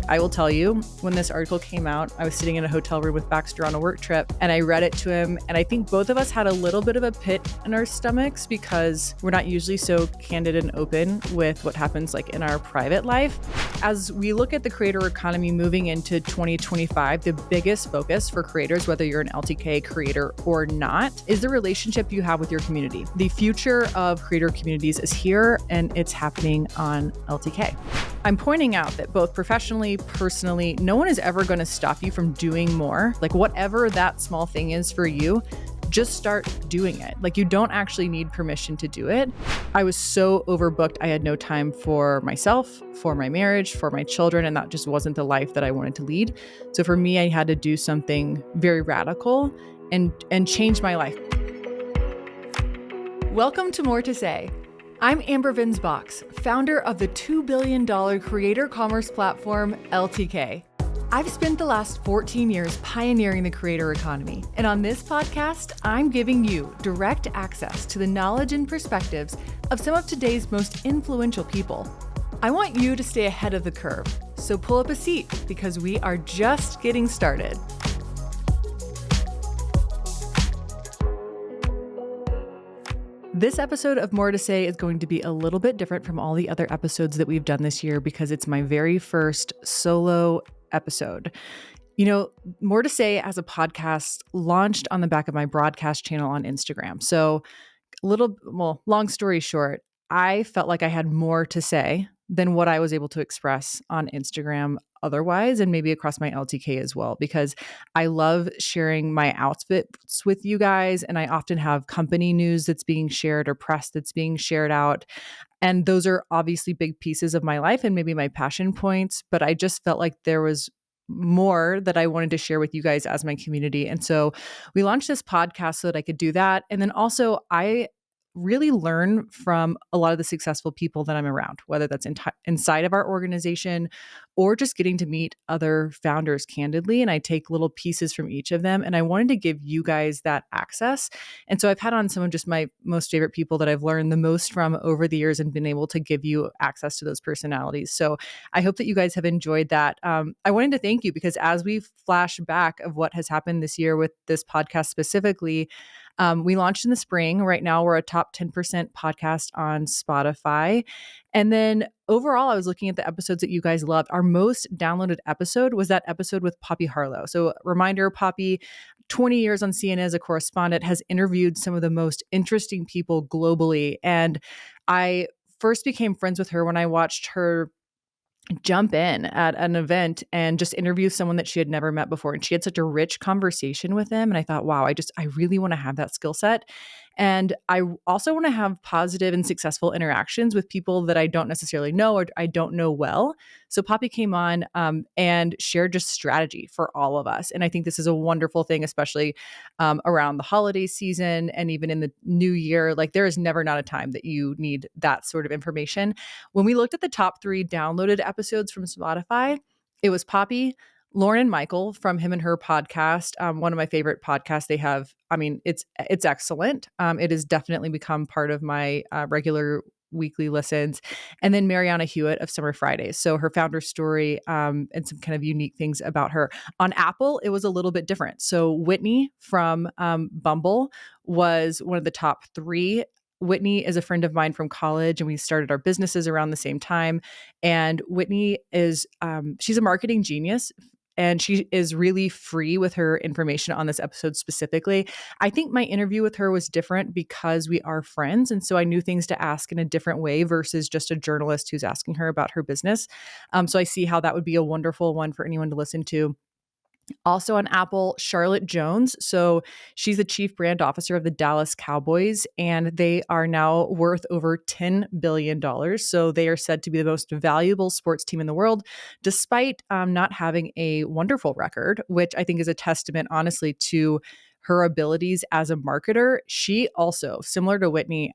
I will tell you, when this article came out, I was sitting in a hotel room with Baxter on a work trip, and I read it to him. And I think both of us had a little bit of a pit in our stomachs because we're not usually so candid and open with what happens like in our private life. As we look at the creator economy moving into 2025, the biggest focus for creators, whether you're an LTK creator or not, is the relationship you have with your community. The future of creator communities is here, and it's happening on LTK. I'm pointing out that both professionally, personally, no one is ever going to stop you from doing more. Like whatever that small thing is for you, just start doing it. Like you don't actually need permission to do it. I was so overbooked. I had no time for myself, for my marriage, for my children, and that just wasn't the life that I wanted to lead. So for me, I had to do something very radical and change my life. Welcome to More to Say. I'm Venz Box, founder of the $2 billion creator commerce platform, LTK. I've spent the last 14 years pioneering the creator economy, and on this podcast, I'm giving you direct access to the knowledge and perspectives of some of today's most influential people. I want you to stay ahead of the curve, so pull up a seat because we are just getting started. This episode of More to Say is going to be a little bit different from all the other episodes that we've done this year because it's my very first solo episode. You know, More to Say as a podcast launched on the back of my broadcast channel on Instagram. So long story short, I felt like I had more to say than what I was able to express on Instagram otherwise, and maybe across my LTK as well, because I love sharing my outfits with you guys. And I often have company news that's being shared or press that's being shared out. And those are obviously big pieces of my life and maybe my passion points, but I just felt like there was more that I wanted to share with you guys as my community. And so we launched this podcast so that I could do that. And then also I really learn from a lot of the successful people that I'm around, whether that's inside of our organization or just getting to meet other founders candidly. And I take little pieces from each of them. And I wanted to give you guys that access. And so I've had on some of just my most favorite people that I've learned the most from over the years and been able to give you access to those personalities. So I hope that you guys have enjoyed that. I wanted to thank you because as we flash back of what has happened this year with this podcast specifically, we launched in the spring. Right now, we're a top 10% podcast on Spotify. And then overall, I was looking at the episodes that you guys loved. Our most downloaded episode was that episode with Poppy Harlow. So reminder, Poppy, 20 years on CNN as a correspondent, has interviewed some of the most interesting people globally. And I first became friends with her when I watched her jump in at an event and just interview someone that she had never met before. And she had such a rich conversation with them. And I thought, wow, I really want to have that skill set. And I also want to have positive and successful interactions with people that I don't necessarily know or I don't know well. So Poppy came on and shared just strategy for all of us. And I think this is a wonderful thing, especially around the holiday season and even in the new year. Like there is never not a time that you need that sort of information. When we looked at the top 3 downloaded episodes from Spotify, it was Poppy, Lauren and Michael from Him and Her podcast. One of my favorite podcasts they have. I mean, it's excellent. It has definitely become part of my regular weekly listens. And then Mariana Hewitt of Summer Fridays. So her founder story and some kind of unique things about her. On Apple, it was a little bit different. So Whitney from Bumble was one of the top 3. Whitney is a friend of mine from college and we started our businesses around the same time. And Whitney is, she's a marketing genius. And she is really free with her information on this episode specifically. I think my interview with her was different because we are friends. And so I knew things to ask in a different way versus just a journalist who's asking her about her business. So I see how that would be a wonderful one for anyone to listen to. Also on Apple, Charlotte Jones. So she's the chief brand officer of the Dallas Cowboys, and they are now worth over $10 billion. So they are said to be the most valuable sports team in the world, despite not having a wonderful record, which I think is a testament, honestly, to her abilities as a marketer. She also, similar to Whitney,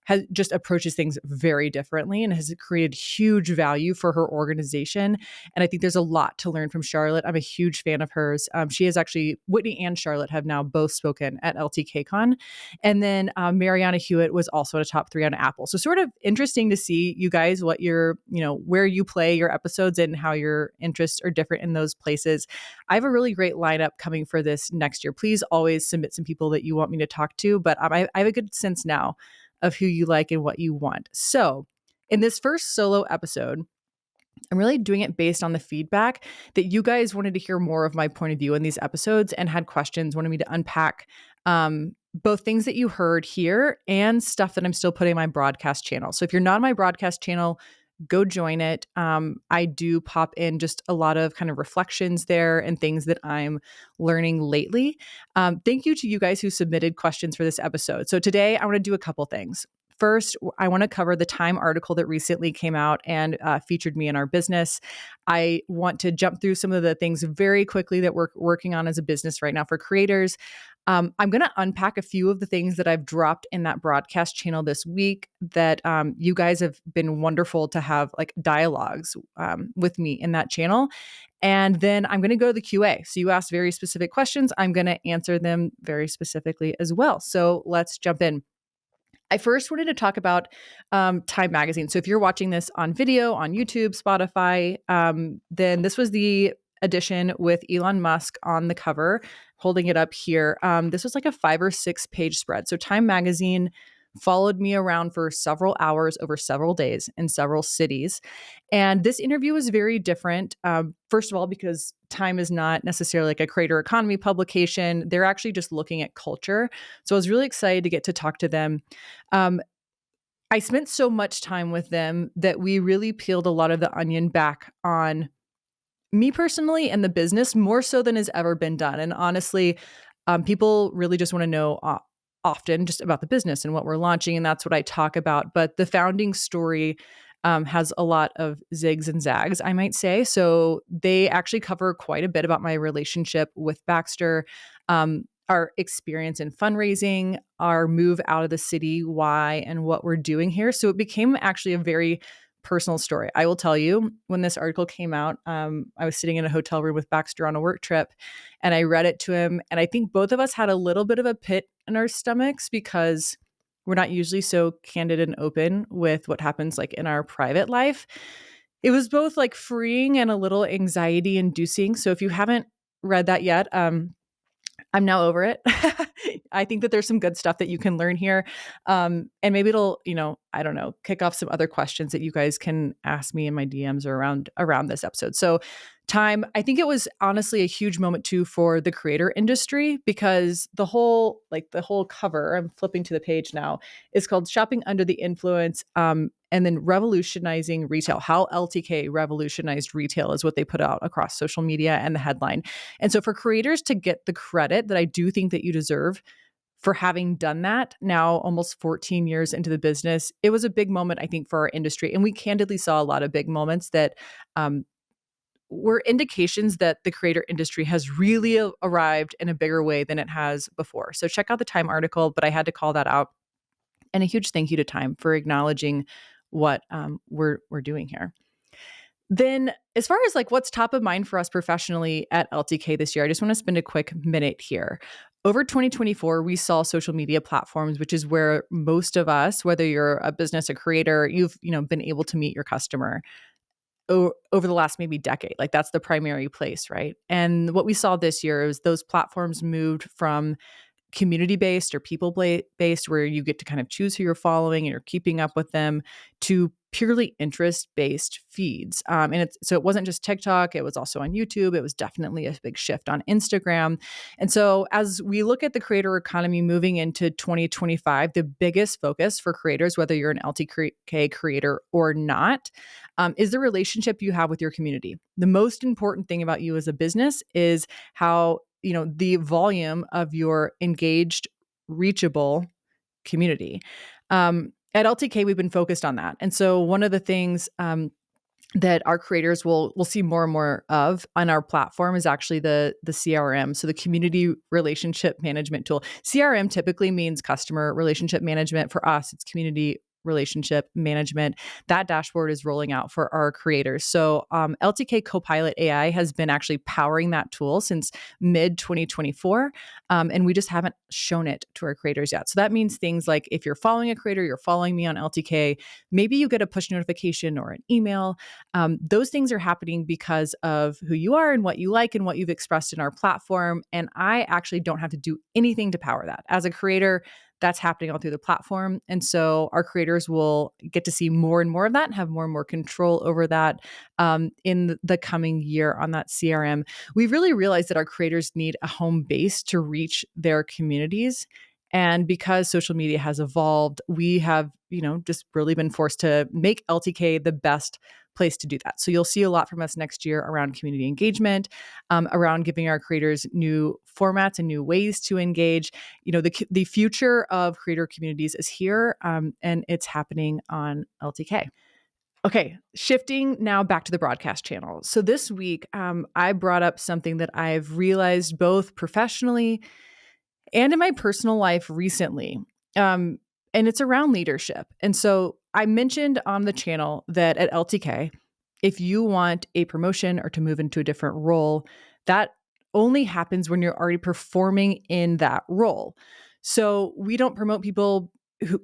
has just approaches things very differently and has created huge value for her organization. And I think there's a lot to learn from Charlotte. I'm a huge fan of hers. She is actually, Whitney and Charlotte have now both spoken at LTKCon. And then Mariana Hewitt was also in a top 3 on Apple. So sort of interesting to see you guys, what your, where you play your episodes and how your interests are different in those places. I have a really great lineup coming for this next year. Please always submit some people that you want me to talk to, but I have a good sense now of who you like and what you want. So in this first solo episode, I'm really doing it based on the feedback that you guys wanted to hear more of my point of view in these episodes and had questions, wanted me to unpack both things that you heard here and stuff that I'm still putting on my broadcast channel. So if you're not on my broadcast channel, go join it. I do pop in just a lot of kind of reflections there and things that I'm learning lately. Thank you to you guys who submitted questions for this episode. So today I want to do a couple things. First, I want to cover the Time article that recently came out and featured me in our business. I want to jump through some of the things very quickly that we're working on as a business right now for creators. I'm going to unpack a few of the things that I've dropped in that broadcast channel this week that you guys have been wonderful to have like dialogues with me in that channel. And then I'm going to go to the QA. So you asked very specific questions. I'm going to answer them very specifically as well. So let's jump in. I first wanted to talk about Time Magazine. So if you're watching this on video, on YouTube, Spotify, then this was the edition with Elon Musk on the cover, holding it up here. This was like a 5 or 6 page spread. So Time Magazine followed me around for several hours over several days in several cities. And this interview was very different. First of all, because Time is not necessarily like a creator economy publication. They're actually just looking at culture. So I was really excited to get to talk to them. I spent so much time with them that we really peeled a lot of the onion back on me personally and the business more so than has ever been done. And honestly, people really just want to know often just about the business and what we're launching. And that's what I talk about. But the founding story has a lot of zigs and zags, I might say. So they actually cover quite a bit about my relationship with Baxter, our experience in fundraising, our move out of the city, why, and what we're doing here. So it became actually a very personal story. I will tell you, when this article came out, I was sitting in a hotel room with Baxter on a work trip, and I read it to him. And I think both of us had a little bit of a pit in our stomachs because we're not usually so candid and open with what happens like in our private life. It was both like freeing and a little anxiety inducing. So if you haven't read that yet, I'm now over it. I think that there's some good stuff that you can learn here. And maybe it'll, I don't know, kick off some other questions that you guys can ask me in my DMs or around this episode. So Time, I think it was honestly a huge moment too for the creator industry because the whole cover, I'm flipping to the page now, is called Shopping Under the Influence. And then revolutionizing retail, how LTK revolutionized retail is what they put out across social media and the headline. And so for creators to get the credit that I do think that you deserve for having done that now almost 14 years into the business, it was a big moment, I think, for our industry. And we candidly saw a lot of big moments that were indications that the creator industry has really arrived in a bigger way than it has before. So check out the Time article, but I had to call that out. And a huge thank you to Time for acknowledging what we're doing here. Then as far as like what's top of mind for us professionally at LTK this year, I just want to spend a quick minute here. Over 2024, we saw social media platforms, which is where most of us, whether you're a business, a creator, you've been able to meet your customer over the last maybe decade. Like that's the primary place, right? And what we saw this year is those platforms moved from community-based or people-based, where you get to kind of choose who you're following and you're keeping up with them, to purely interest-based feeds. So it wasn't just TikTok, it was also on YouTube. It was definitely a big shift on Instagram. And so as we look at the creator economy moving into 2025, the biggest focus for creators, whether you're an LTK creator or not, is the relationship you have with your community. The most important thing about you as a business is how the volume of your engaged, reachable community. At LTK, we've been focused on that. And so one of the things that our creators will see more and more of on our platform is actually the CRM, so the community relationship management tool. CRM typically means customer relationship management. For us, it's community relationship management. That dashboard is rolling out for our creators. So LTK Copilot AI has been actually powering that tool since mid 2024, and we just haven't shown it to our creators yet. So that means things like if you're following a creator, you're following me on LTK, maybe you get a push notification or an email. Those things are happening because of who you are and what you like and what you've expressed in our platform. And I actually don't have to do anything to power that. As a creator, that's happening all through the platform. And so our creators will get to see more and more of that and have more and more control over that in the coming year on that CRM. We really realized that our creators need a home base to reach their communities. And because social media has evolved, we have, just really been forced to make LTK the best place to do that. So you'll see a lot from us next year around community engagement, around giving our creators new formats and new ways to engage. The future of creator communities is here, and it's happening on LTK. Okay, shifting now back to the broadcast channel. So this week, I brought up something that I've realized both professionally and in my personal life recently. And it's around leadership. And so I mentioned on the channel that at LTK, if you want a promotion or to move into a different role, that only happens when you're already performing in that role. So we don't promote people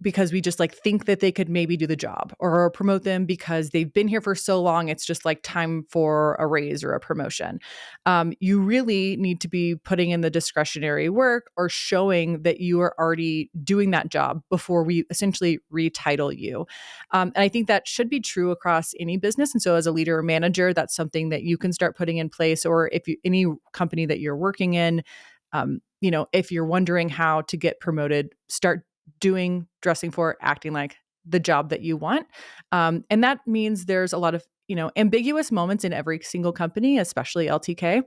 because we just like think that they could maybe do the job, or promote them because they've been here for so long. It's just like time for a raise or a promotion. You really need to be putting in the discretionary work or showing that you are already doing that job before we essentially retitle you. And I think that should be true across any business. And so as a leader or manager, that's something that you can start putting in place, or if you, any company that you're working in, if you're wondering how to get promoted, start dressing for, acting like the job that you want. And that means there's a lot of, ambiguous moments in every single company, especially LTK,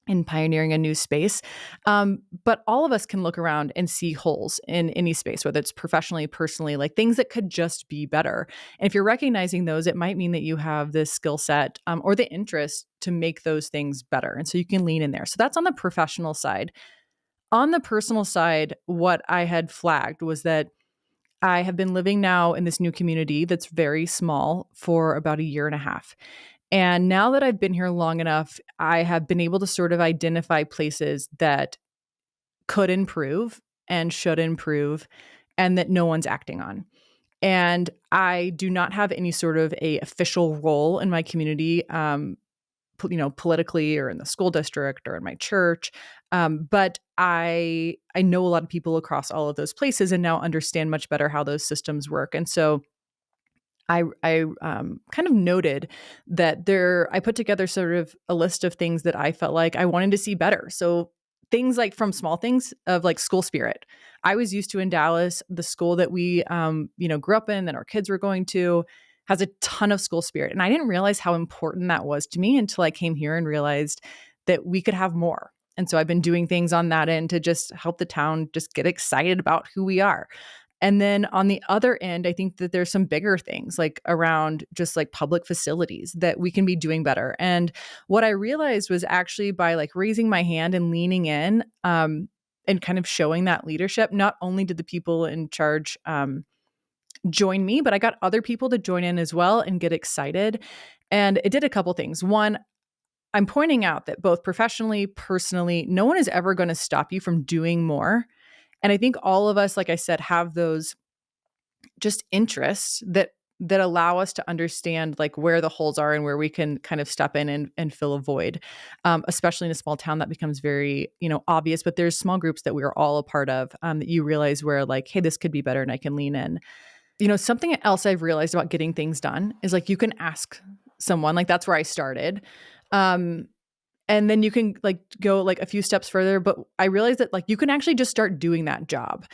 in pioneering a new space. But all of us can look around and see holes in any space, whether it's professionally, personally, like things that could just be better. And if you're recognizing those, it might mean that you have this skill set or the interest to make those things better. And so you can lean in there. So that's on the professional side. On the personal side, what I had flagged was that I have been living now in this new community that's very small for about a year and a half. And now that I've been here long enough, I have been able to sort of identify places that could improve and should improve and that no one's acting on. And I do not have any sort of a official role in my community, politically or in the school district or in my church. But I know a lot of people across all of those places and now understand much better how those systems work. And so I kind of noted that I put together sort of a list of things that I felt like I wanted to see better. So things like from small things of like school spirit. I was used to in Dallas, the school that we, grew up in, that our kids were going to, has a ton of school spirit. And I didn't realize how important that was to me until I came here and realized that we could have more. And so I've been doing things on that end to just help the town just get excited about who we are. And then on the other end, I think that there's some bigger things like around just like public facilities that we can be doing better. And what I realized was actually by like raising my hand and leaning in and kind of showing that leadership, not only did the people in charge join me, but I got other people to join in as well and get excited. And it did a couple things. One, I'm pointing out that both professionally, personally, no one is ever going to stop you from doing more. And I think all of us, like I said, have those just interests that allow us to understand like where the holes are and where we can kind of step in and fill a void. Especially in a small town, that becomes very, obvious, but there's small groups that we are all a part of that you realize where like, hey, this could be better and I can lean in. Something else I've realized about getting things done is like you can ask someone, like that's where I started. And then you can like go like a few steps further, but I realized that like you can actually just start doing that job.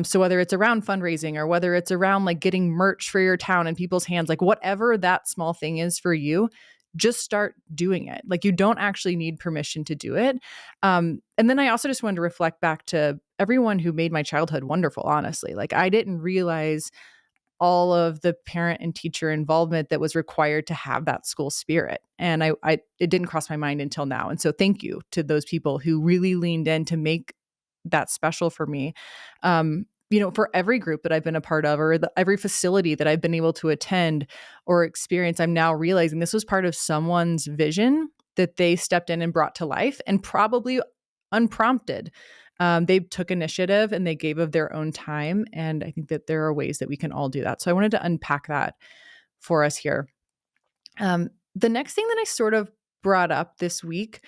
So whether it's around fundraising or whether it's around like getting merch for your town in people's hands, like whatever that small thing is for you, just start doing it. Like you don't actually need permission to do it. And then I also just wanted to reflect back to everyone who made my childhood wonderful, honestly. Like I didn't realize all of the parent and teacher involvement that was required to have that school spirit. And it didn't cross my mind until now. And so thank you to those people who really leaned in to make that special for me. For every group that I've been a part of, or every facility that I've been able to attend or experience, I'm now realizing this was part of someone's vision that they stepped in and brought to life, and probably unprompted. They took initiative and they gave of their own time. And I think that there are ways that we can all do that. So I wanted to unpack that for us here. The next thing that I sort of brought up this week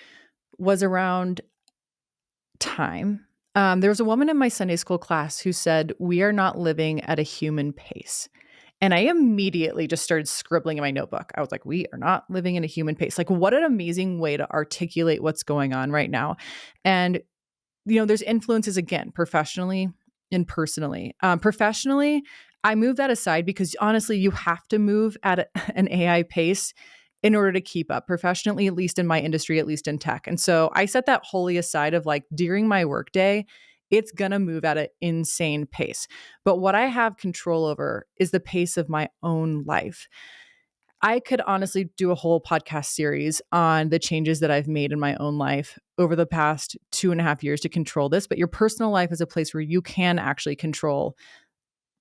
was around time. There was a woman in my Sunday school class who said, "We are not living at a human pace." And I immediately just started scribbling in my notebook. I was like, we are not living in a human pace. Like, what an amazing way to articulate what's going on right now. And, there's influences again, professionally and personally. Professionally, I move that aside because honestly, you have to move at an AI pace in order to keep up professionally, at least in my industry, at least in tech. And so I set that wholly aside of like during my workday, it's going to move at an insane pace. But what I have control over is the pace of my own life. I could honestly do a whole podcast series on the changes that I've made in my own life over the past 2.5 years to control this. But your personal life is a place where you can actually control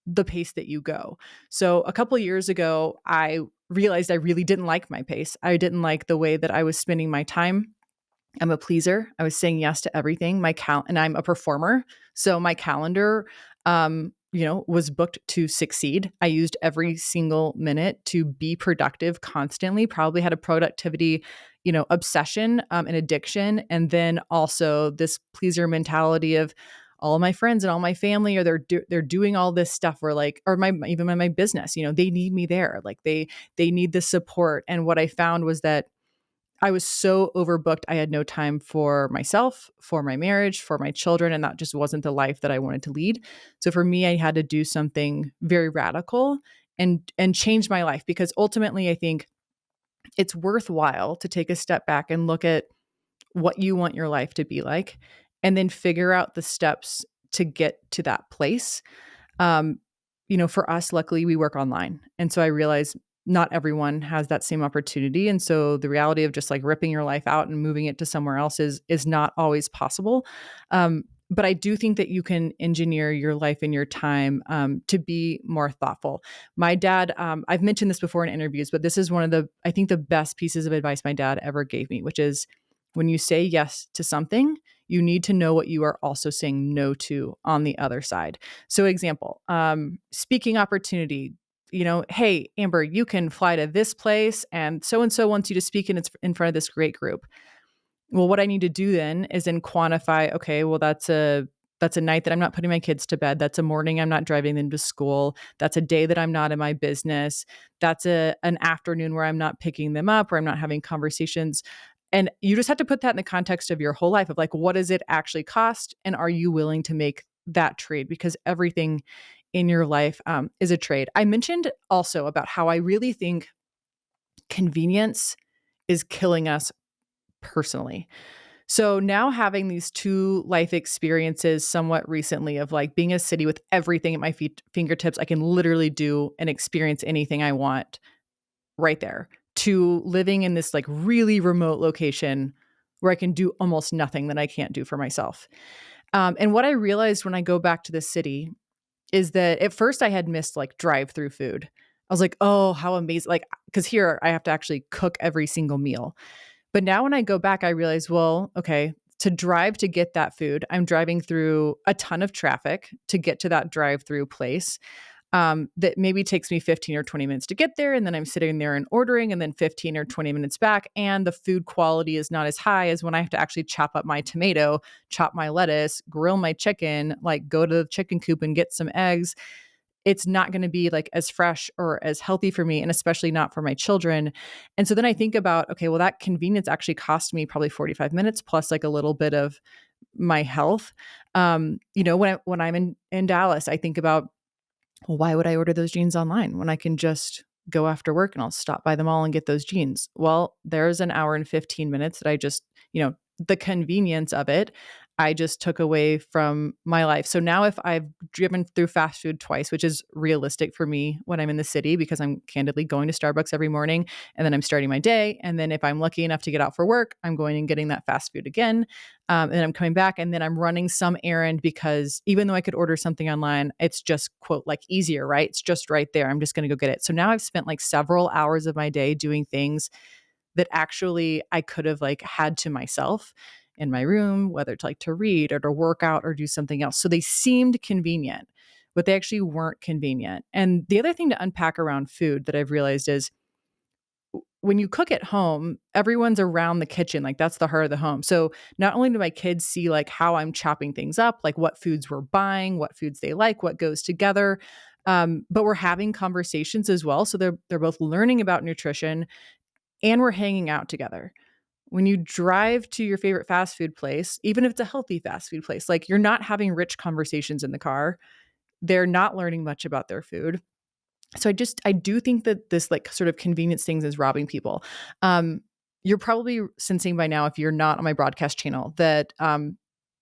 the pace that you go. So a couple of years ago, I realized I really didn't like my pace. I didn't like the way that I was spending my time. I'm a pleaser. I was saying yes to everything. And I'm a performer. So my calendar, was booked to succeed. I used every single minute to be productive constantly, probably had a productivity, obsession, and addiction. And then also this pleaser mentality of all of my friends and all my family, or they're doing all this stuff where like, or even my business, they need me there. Like they need the support. And what I found was that I was so overbooked. I had no time for myself, for my marriage, for my children, and that just wasn't the life that I wanted to lead. So for me, I had to do something very radical and change my life, because ultimately I think it's worthwhile to take a step back and look at what you want your life to be like, and then figure out the steps to get to that place. For us, luckily, we work online. And so I realize not everyone has that same opportunity. And so the reality of just like ripping your life out and moving it to somewhere else is not always possible. But I do think that you can engineer your life and your time to be more thoughtful. My dad, I've mentioned this before in interviews, but this is one of I think the best pieces of advice my dad ever gave me, which is when you say yes to something, you need to know what you are also saying no to on the other side. So example, speaking opportunity, hey, Amber, you can fly to this place and so wants you to speak, and it's in front of this great group. Well, what I need to do then is then quantify, okay, well, that's a night that I'm not putting my kids to bed. That's a morning I'm not driving them to school. That's a day that I'm not in my business. That's an afternoon where I'm not picking them up, or I'm not having conversations. And you just have to put that in the context of your whole life of like, what does it actually cost? And are you willing to make that trade? Because everything in your life is a trade. I mentioned also about how I really think convenience is killing us personally. So now having these two life experiences somewhat recently of like being a city with everything at my fingertips, I can literally do and experience anything I want right there, to living in this like really remote location where I can do almost nothing that I can't do for myself. And what I realized when I go back to the city is that at first I had missed like drive-through food. I was like, oh, how amazing. Like, because here I have to actually cook every single meal. But now when I go back, I realize, well, okay, to drive to get that food, I'm driving through a ton of traffic to get to that drive-through place. That maybe takes me 15 or 20 minutes to get there. And then I'm sitting there and ordering, and then 15 or 20 minutes back. And the food quality is not as high as when I have to actually chop up my tomato, chop my lettuce, grill my chicken, like go to the chicken coop and get some eggs. It's not going to be like as fresh or as healthy for me, and especially not for my children. And so then I think about, okay, well, that convenience actually cost me probably 45 minutes plus like a little bit of my health. When I'm in Dallas, I think about, well, why would I order those jeans online when I can just go after work and I'll stop by the mall and get those jeans? Well, there's an hour and 15 minutes that I just, the convenience of it. I just took away from my life. So now if I've driven through fast food twice, which is realistic for me when I'm in the city because I'm candidly going to Starbucks every morning and then I'm starting my day. And then if I'm lucky enough to get out for work, I'm going and getting that fast food again. And then I'm coming back and then I'm running some errand because even though I could order something online, it's just quote like easier, right? It's just right there. I'm just going to go get it. So now I've spent like several hours of my day doing things that actually I could have like had to myself in my room, whether it's like to read or to work out or do something else. So they seemed convenient, but they actually weren't convenient. And the other thing to unpack around food that I've realized is when you cook at home, everyone's around the kitchen. Like that's the heart of the home. So not only do my kids see like how I'm chopping things up, like what foods we're buying, what foods they like, what goes together, but we're having conversations as well. So they're both learning about nutrition and we're hanging out together. When you drive to your favorite fast food place, even if it's a healthy fast food place, like you're not having rich conversations in the car. They're not learning much about their food. So I do think that this like sort of convenience things is robbing people. You're probably sensing by now, if you're not on my broadcast channel, that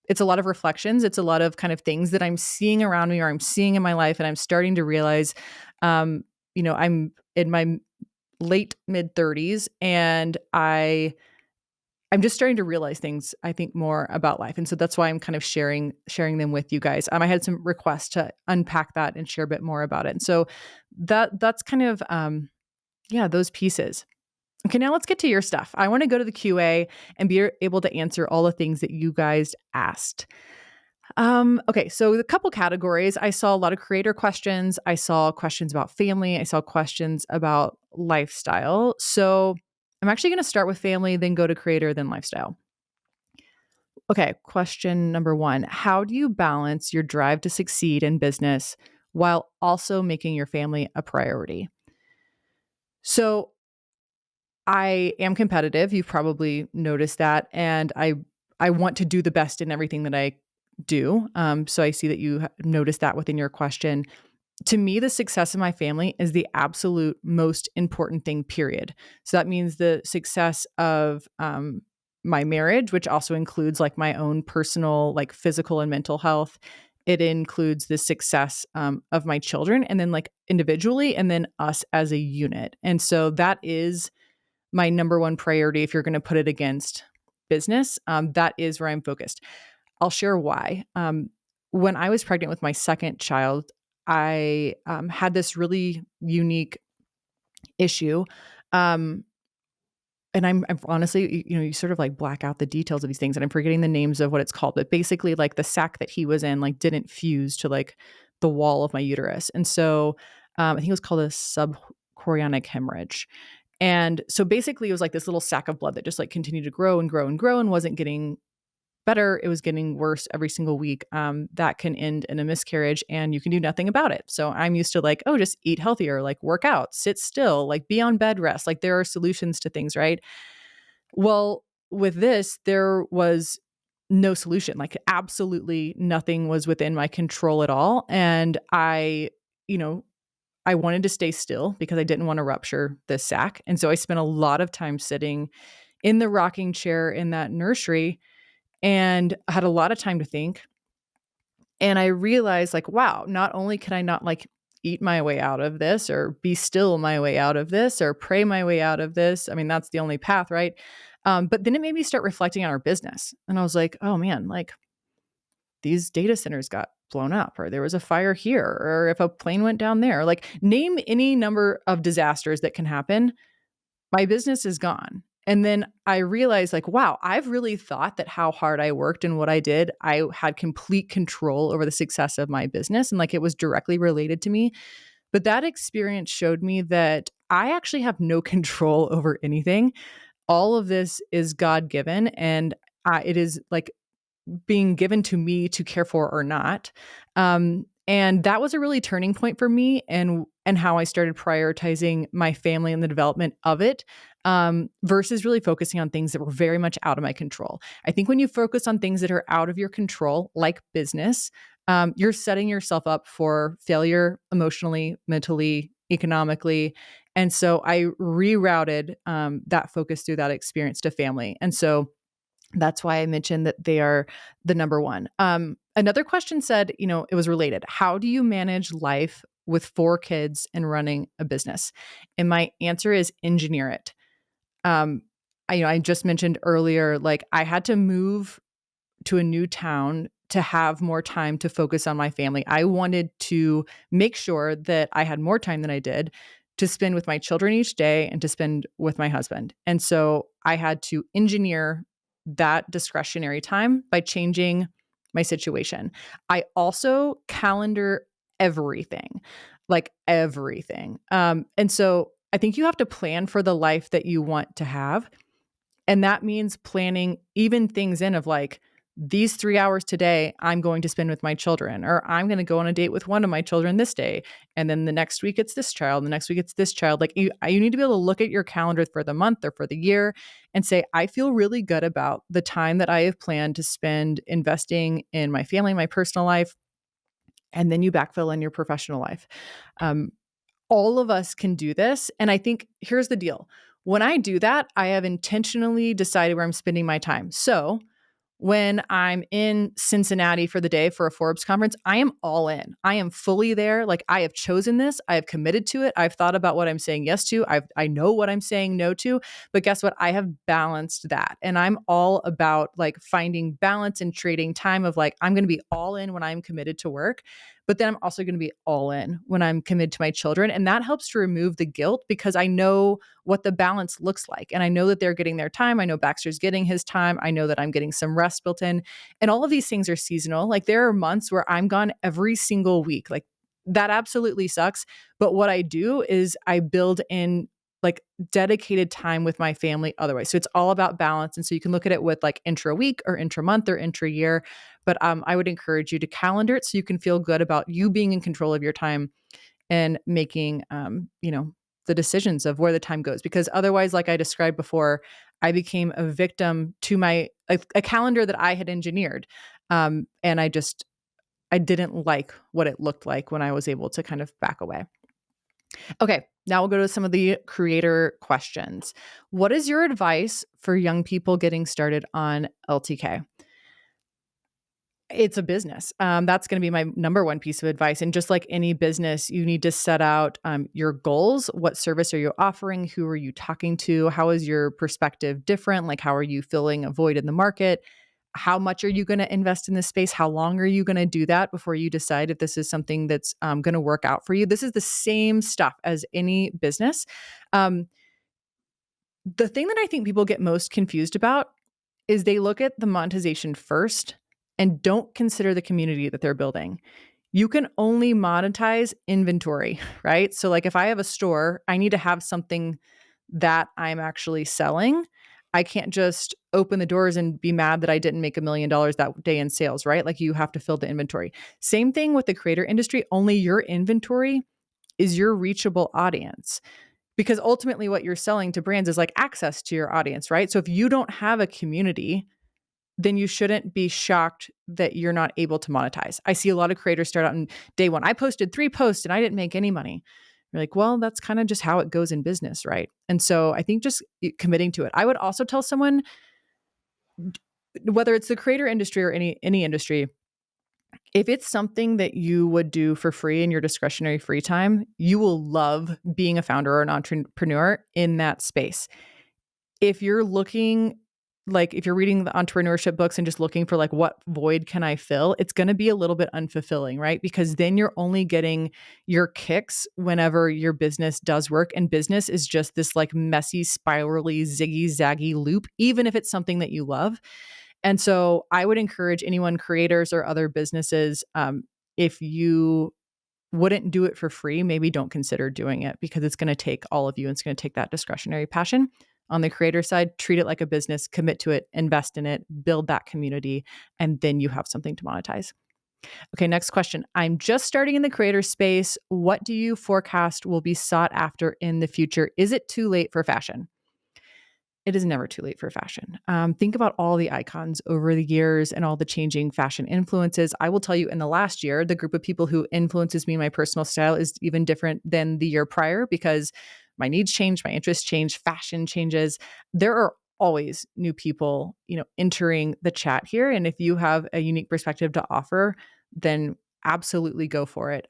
it's a lot of reflections. It's a lot of kind of things that I'm seeing around me or I'm seeing in my life. And I'm starting to realize, I'm in my late mid 30s and I'm just starting to realize things, I think, more about life. And so that's why I'm kind of sharing them with you guys. I had some requests to unpack that and share a bit more about it. And so that's kind of, those pieces. Okay, now let's get to your stuff. I want to go to the QA and be able to answer all the things that you guys asked. Okay, so a couple categories. I saw a lot of creator questions. I saw questions about family. I saw questions about lifestyle. So I'm actually going to start with family, then go to creator, then lifestyle. Okay, question number 1. How do you balance your drive to succeed in business while also making your family a priority? So I am competitive. You've probably noticed that. And I want to do the best in everything that I do. So I see that you noticed that within your question. To me, the success of my family is the absolute most important thing, period. So that means the success of my marriage, which also includes like my own personal, like physical and mental health. It includes the success of my children and then like individually and then us as a unit. And so that is my number one priority if you're going to put it against business. That is where I'm focused. I'll share why. When I was pregnant with my second child, I had this really unique issue. And I'm honestly, you sort of like black out the details of these things and I'm forgetting the names of what it's called. But basically, like the sac that he was in, like didn't fuse to like the wall of my uterus. And so I think it was called a subchorionic hemorrhage. And so basically, it was like this little sack of blood that just like continued to grow and grow and grow and wasn't getting better. It was getting worse every single week. That can end in a miscarriage and you can do nothing about it. So I'm used to like, oh, just eat healthier, like work out, sit still, like be on bed rest. Like there are solutions to things, right? Well, with this, there was no solution. Like absolutely nothing was within my control at all. And you know, I wanted to stay still because I didn't want to rupture this sac. And so I spent a lot of time sitting in the rocking chair in that nursery and I had a lot of time to think. And I realized like, wow, not only can I not like eat my way out of this or be still my way out of this or pray my way out of this. I mean, that's the only path, right? But then it made me start reflecting on our business. And I was like, oh man, like these data centers got blown up or there was a fire here or if a plane went down there, like name any number of disasters that can happen. My business is gone. And then I realized like, wow, I've really thought that how hard I worked and what I did, I had complete control over the success of my business and like it was directly related to me. But that experience showed me that I actually have no control over anything. All of this is God given and it is like being given to me to care for or not. And that was a really turning point for me and how I started prioritizing my family and the development of it versus really focusing on things that were very much out of my control. I think when you focus on things that are out of your control, like business, you're setting yourself up for failure emotionally, mentally, economically. And so I rerouted that focus through that experience to family. And so That's why I mentioned that they are the number one. Another question said, it was related. How do you manage life with 4 kids and running a business? And my answer is engineer it. Um, I just mentioned earlier, like I had to move to a new town to have more time to focus on my family. I wanted to make sure that I had more time than I did to spend with my children each day and to spend with my husband. And so I had to engineer that discretionary time by changing my situation. I also calendar everything, like everything. And so I think you have to plan for the life that you want to have. And that means planning even things in of like, these 3 hours today, I'm going to spend with my children, or I'm going to go on a date with one of my children this day. And then the next week it's this child, the next week it's this child. Like you need to be able to look at your calendar for the month or for the year and say, I feel really good about the time that I have planned to spend investing in my family, my personal life. And then you backfill in your professional life. Um, all of us can do this. And I think here's the deal. When I do that, I have intentionally decided where I'm spending my time. So when I'm in Cincinnati for the day for a Forbes conference, I am all in. I am fully there. Like I have chosen this. I have committed to it. I've thought about what I'm saying yes to. I know what I'm saying no to. But guess what? I have balanced that. And I'm all about like finding balance and trading time of like, I'm going to be all in when I'm committed to work. But then I'm also going to be all in when I'm committed to my children. And that helps to remove the guilt because I know what the balance looks like. And I know that they're getting their time. I know Baxter's getting his time. I know that I'm getting some rest built in. And all of these things are seasonal. Like there are months where I'm gone every single week. Like that absolutely sucks. But what I do is I build in like dedicated time with my family otherwise. So it's all about balance. And so you can look at it with like intra week or intra month or intra year. But I would encourage you to calendar it so you can feel good about you being in control of your time and making, the decisions of where the time goes. Because otherwise, like I described before, I became a victim to a calendar that I had engineered. And I didn't like what it looked like when I was able to kind of back away. Okay, now we'll go to some of the creator questions. What is your advice for young people getting started on LTK? It's a business. That's going to be my number one piece of advice. And just like any business, you need to set out your goals. What service are you offering? Who are you talking to? How is your perspective different? Like, how are you filling a void in the market? How much are you going to invest in this space? How long are you going to do that before you decide if this is something that's going to work out for you? This is the same stuff as any business. Um, the thing that I think people get most confused about is they look at the monetization first and don't consider the community that they're building. You can only monetize inventory, right? So like if I have a store, I need to have something that I'm actually selling. I can't just open the doors and be mad that I didn't make $1 million that day in sales, right? Like you have to fill the inventory. Same thing with the creator industry, only your inventory is your reachable audience. Because ultimately what you're selling to brands is like access to your audience, right? So if you don't have a community, then you shouldn't be shocked that you're not able to monetize. I see a lot of creators start out in day one. I posted 3 posts and I didn't make any money. You're like, well, that's kind of just how it goes in business, right? And so I think just committing to it. I would also tell someone, whether it's the creator industry or any industry, if it's something that you would do for free in your discretionary free time, you will love being a founder or an entrepreneur in that space. If you're looking, like if you're reading the entrepreneurship books and just looking for like what void can I fill, it's going to be a little bit unfulfilling, right? Because then you're only getting your kicks whenever your business does work. And business is just this like messy, spirally, ziggy zaggy loop, even if it's something that you love. And so I would encourage anyone, creators or other businesses, if you wouldn't do it for free, maybe don't consider doing it because it's going to take all of you. And it's going to take that discretionary passion. On the creator side, treat it like a business, commit to it, invest in it, build that community, and then you have something to monetize. Okay, next question. I'm just starting in the creator space. What do you forecast will be sought after in the future? Is it too late for fashion? It is never too late for fashion. Think about all the icons over the years and all the changing fashion influences. I will tell you in the last year, the group of people who influences me in my personal style is even different than the year prior because my needs change, my interests change, fashion changes. There are always new people, entering the chat here. And if you have a unique perspective to offer, then absolutely go for it.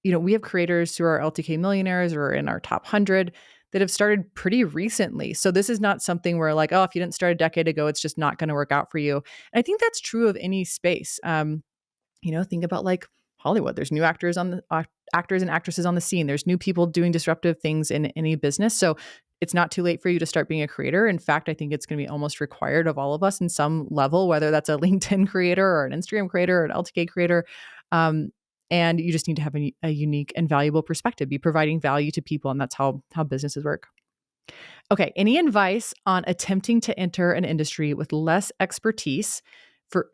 We have creators who are LTK millionaires or in our top 100 that have started pretty recently. So this is not something where like, oh, if you didn't start a decade ago, it's just not going to work out for you. And I think that's true of any space. Think about like Hollywood. There's new actors actors and actresses on the scene. There's new people doing disruptive things in any business. So it's not too late for you to start being a creator. In fact, I think it's going to be almost required of all of us in some level, whether that's a LinkedIn creator or an Instagram creator or an LTK creator. And you just need to have a unique and valuable perspective, be providing value to people. And that's how businesses work. Okay. Any advice on attempting to enter an industry with less expertise?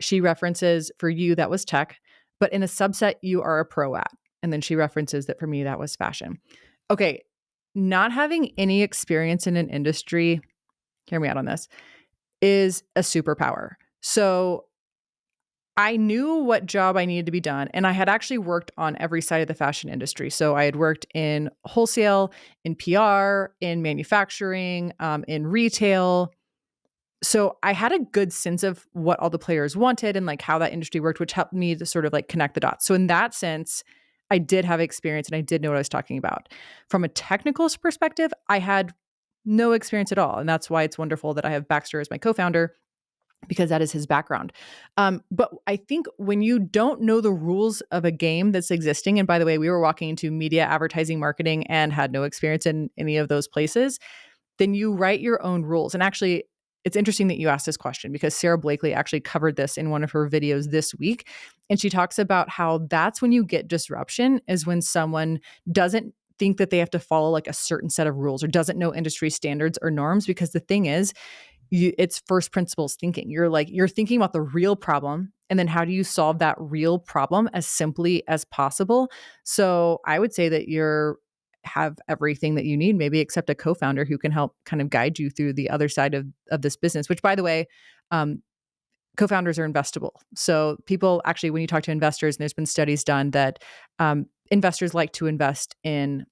She references for you, that was tech, but in a subset you are a pro at. And then she references that for me, that was fashion. Okay. Not having any experience in an industry, hear me out on this, is a superpower. So I knew what job I needed to be done. And I had actually worked on every side of the fashion industry. So I had worked in wholesale, in PR, in manufacturing, in retail. So I had a good sense of what all the players wanted and like how that industry worked, which helped me to sort of like connect the dots. So in that sense, I did have experience and I did know what I was talking about. From a technical perspective, I had no experience at all. And that's why it's wonderful that I have Baxter as my co-founder, because that is his background. But I think when you don't know the rules of a game that's existing, and by the way, we were walking into media, advertising, marketing, and had no experience in any of those places, then you write your own rules. And actually, it's interesting that you asked this question because Sarah Blakely actually covered this in one of her videos this week. And she talks about how that's when you get disruption, is when someone doesn't think that they have to follow like a certain set of rules or doesn't know industry standards or norms. Because the thing is, it's first principles thinking. You're thinking about the real problem, and then how do you solve that real problem as simply as possible? So I would say that have everything that you need, maybe except a co-founder who can help kind of guide you through the other side of this business, which by the way, co-founders are investable. So people actually, when you talk to investors, and there's been studies done that investors like to invest in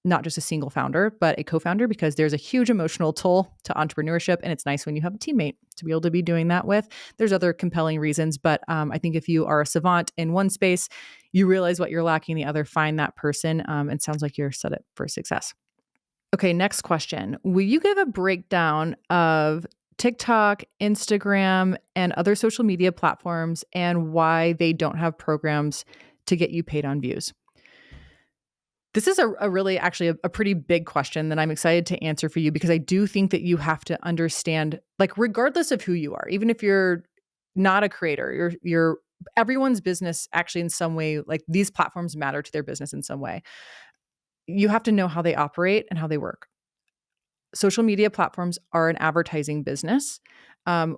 not just a single founder, but a co-founder, because there's a huge emotional toll to entrepreneurship. And it's nice when you have a teammate to be able to be doing that with. There's other compelling reasons, but I think if you are a savant in one space, you realize what you're lacking in the other, find that person. It sounds like you're set up for success. Okay, next question. Will you give a breakdown of TikTok, Instagram, and other social media platforms and why they don't have programs to get you paid on views? This is a really actually a pretty big question that I'm excited to answer for you, because I do think that you have to understand, like, regardless of who you are, even if you're not a creator, you're everyone's business actually in some way, like these platforms matter to their business in some way. You have to know how they operate and how they work. Social media platforms are an advertising business,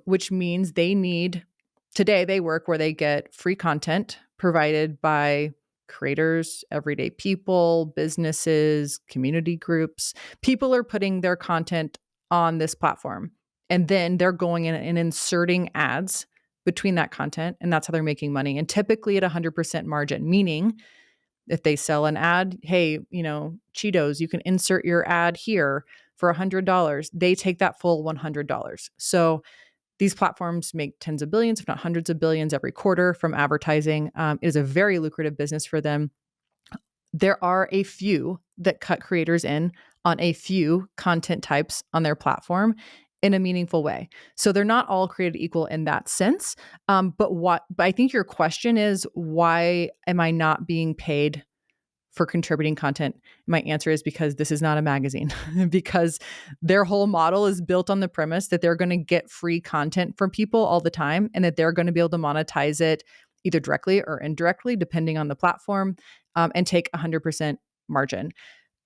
which means today they work where they get free content provided by creators, everyday people, businesses, community groups. People are putting their content on this platform, and then they're going in and inserting ads between that content, and that's how they're making money. And typically at 100% margin, meaning if they sell an ad, hey, Cheetos, you can insert your ad here for $100. They take that full $100. So these platforms make tens of billions, if not hundreds of billions every quarter from advertising. It is a very lucrative business for them. There are a few that cut creators in on a few content types on their platform in a meaningful way. So they're not all created equal in that sense. But I think your question is, why am I not being paid for contributing content? My answer is because this is not a magazine, because their whole model is built on the premise that they're going to get free content from people all the time, and that they're going to be able to monetize it either directly or indirectly, depending on the platform, and take 100% margin.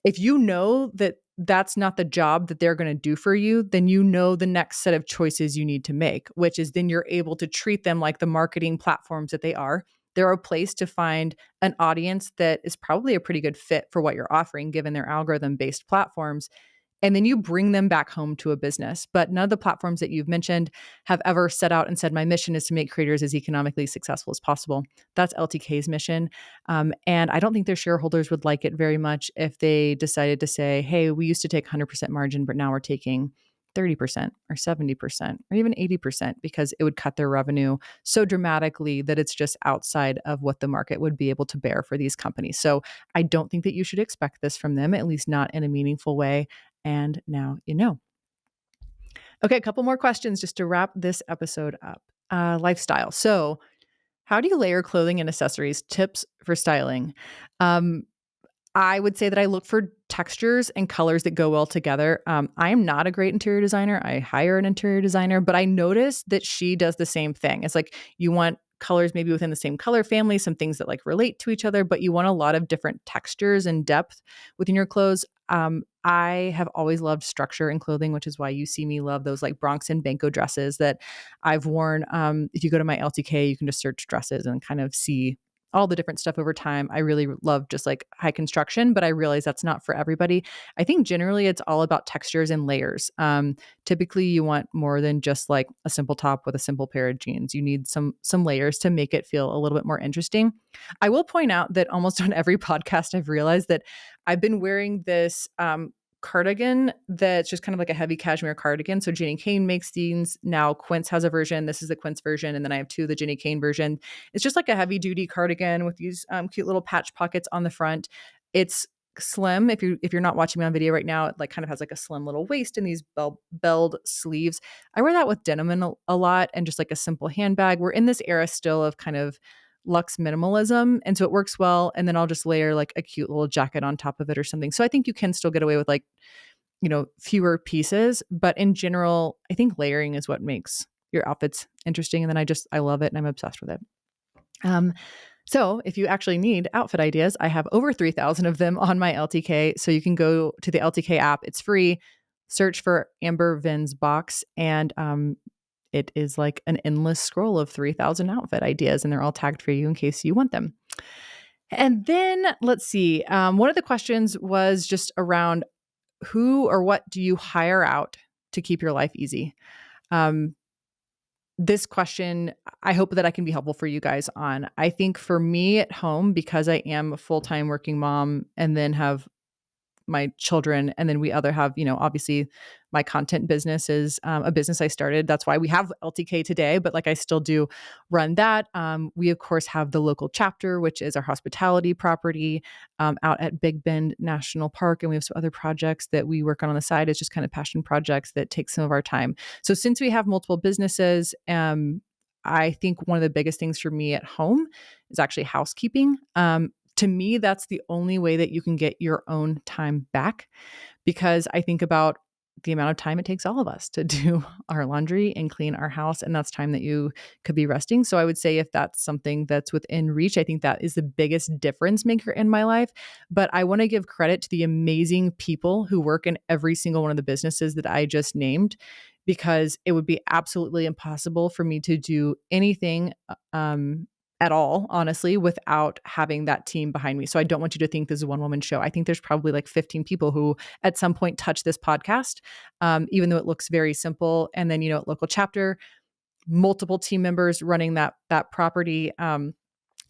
If you know that that's not the job that they're going to do for you, then you know the next set of choices you need to make, which is then you're able to treat them like the marketing platforms that they are. They're a place to find an audience that is probably a pretty good fit for what you're offering, given their algorithm-based platforms. And then you bring them back home to a business. But none of the platforms that you've mentioned have ever set out and said, my mission is to make creators as economically successful as possible. That's LTK's mission. And I don't think their shareholders would like it very much if they decided to say, hey, we used to take 100% margin, but now we're taking 30% or 70% or even 80% because it would cut their revenue so dramatically that it's just outside of what the market would be able to bear for these companies. So I don't think that you should expect this from them, at least not in a meaningful way. And now you know. Okay, a couple more questions just to wrap this episode up. Lifestyle. So, how do you layer clothing and accessories? Tips for styling. Um, I would say that I look for textures and colors that go well together. I am not a great interior designer. I hire an interior designer, but I notice that she does the same thing. It's like you want colors maybe within the same color family, some things that like relate to each other, but you want a lot of different textures and depth within your clothes. I have always loved structure in clothing, which is why you see me love those like Bronx and Banco dresses that I've worn. If you go to my LTK, you can just search dresses and kind of see all the different stuff over time. I really love just like high construction, but I realize that's not for everybody. I think generally it's all about textures and layers. Typically you want more than just like a simple top with a simple pair of jeans. You need some layers to make it feel a little bit more interesting. I will point out that almost on every podcast I've realized that I've been wearing this cardigan that's just kind of like a heavy cashmere cardigan. So Jenny Kane makes these. Now Quince has a version. This is the Quince version. And then I have two, the Jenny Kane version. It's just like a heavy duty cardigan with these cute little patch pockets on the front. It's slim. If you're not watching me on video right now, it like kind of has like a slim little waist and these belled sleeves. I wear that with denim in a lot and just like a simple handbag. We're in this era still of kind of luxe minimalism, and so it works well. And then I'll just layer like a cute little jacket on top of it or something. So I think you can still get away with like, fewer pieces, but in general, I think layering is what makes your outfits interesting. And then I love it and I'm obsessed with it. So if you actually need outfit ideas, I have over 3,000 of them on my LTK. So you can go to the LTK app. It's free. Search for Amber Venz Box, and it is like an endless scroll of 3,000 outfit ideas, and they're all tagged for you in case you want them. And then let's see. One of the questions was just around who or what do you hire out to keep your life easy? This question, I hope that I can be helpful for you guys on. I think for me at home, because I am a full-time working mom and then have my children, and then we other have, obviously my content business is a business I started. That's why we have LTK today, but like I still do run that. We of course have the local chapter, which is our hospitality property out at Big Bend National Park. And we have some other projects that we work on the side. It's just kind of passion projects that take some of our time. So since we have multiple businesses, I think one of the biggest things for me at home is actually housekeeping. To me, that's the only way that you can get your own time back, because I think about the amount of time it takes all of us to do our laundry and clean our house. And that's time that you could be resting. So I would say if that's something that's within reach, I think that is the biggest difference maker in my life. But I want to give credit to the amazing people who work in every single one of the businesses that I just named, because it would be absolutely impossible for me to do anything at all, honestly, without having that team behind me. So I don't want you to think this is a one-woman show. I think there's probably like 15 people who at some point touch this podcast, even though it looks very simple. And then, at local chapter, multiple team members running that property.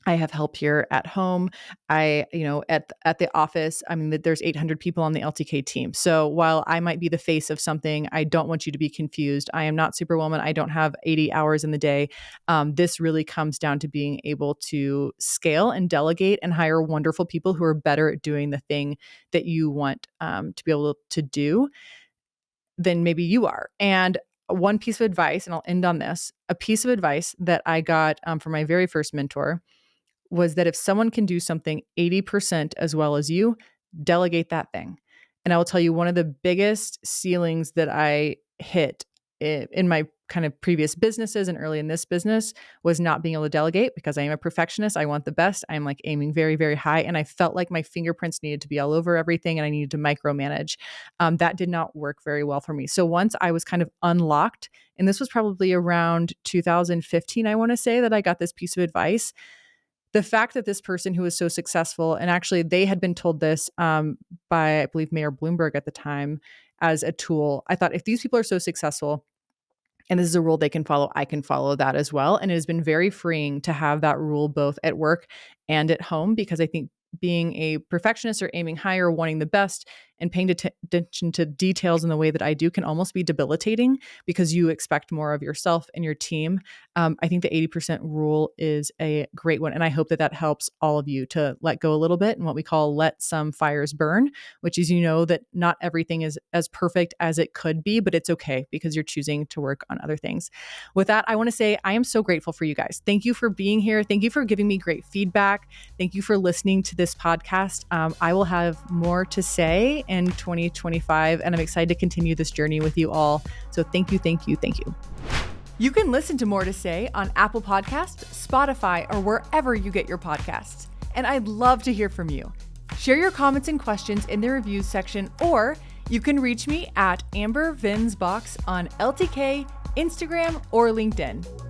I have help here at home. At the office, there's 800 people on the LTK team. So while I might be the face of something, I don't want you to be confused. I am not Superwoman. I don't have 80 hours in the day. This really comes down to being able to scale and delegate and hire wonderful people who are better at doing the thing that you want to be able to do than maybe you are. And one piece of advice, and I'll end on this, a piece of advice that I got from my very first mentor was that if someone can do something 80% as well as you, delegate that thing. And I will tell you, one of the biggest ceilings that I hit in my kind of previous businesses and early in this business was not being able to delegate, because I am a perfectionist. I want the best. I'm like aiming very, very high. And I felt like my fingerprints needed to be all over everything and I needed to micromanage. That did not work very well for me. So once I was kind of unlocked, and this was probably around 2015, I want to say, that I got this piece of advice. The fact that this person who was so successful, and actually they had been told this by, I believe, Mayor Bloomberg at the time as a tool. I thought, if these people are so successful and this is a rule they can follow, I can follow that as well. And it has been very freeing to have that rule both at work and at home, because I think being a perfectionist or aiming higher, wanting the best, and paying attention to details in the way that I do can almost be debilitating because you expect more of yourself and your team. I think the 80% rule is a great one. And I hope that that helps all of you to let go a little bit and what we call let some fires burn, which is, that not everything is as perfect as it could be, but it's okay because you're choosing to work on other things. With that, I want to say I am so grateful for you guys. Thank you for being here. Thank you for giving me great feedback. Thank you for listening to this podcast. I will have more to say in 2025, and I'm excited to continue this journey with you all. So thank you, thank you, thank you. You can listen to More to Say on Apple Podcasts, Spotify, or wherever you get your podcasts. And I'd love to hear from you. Share your comments and questions in the reviews section, or you can reach me at Amber Venz Box on LTK, Instagram, or LinkedIn.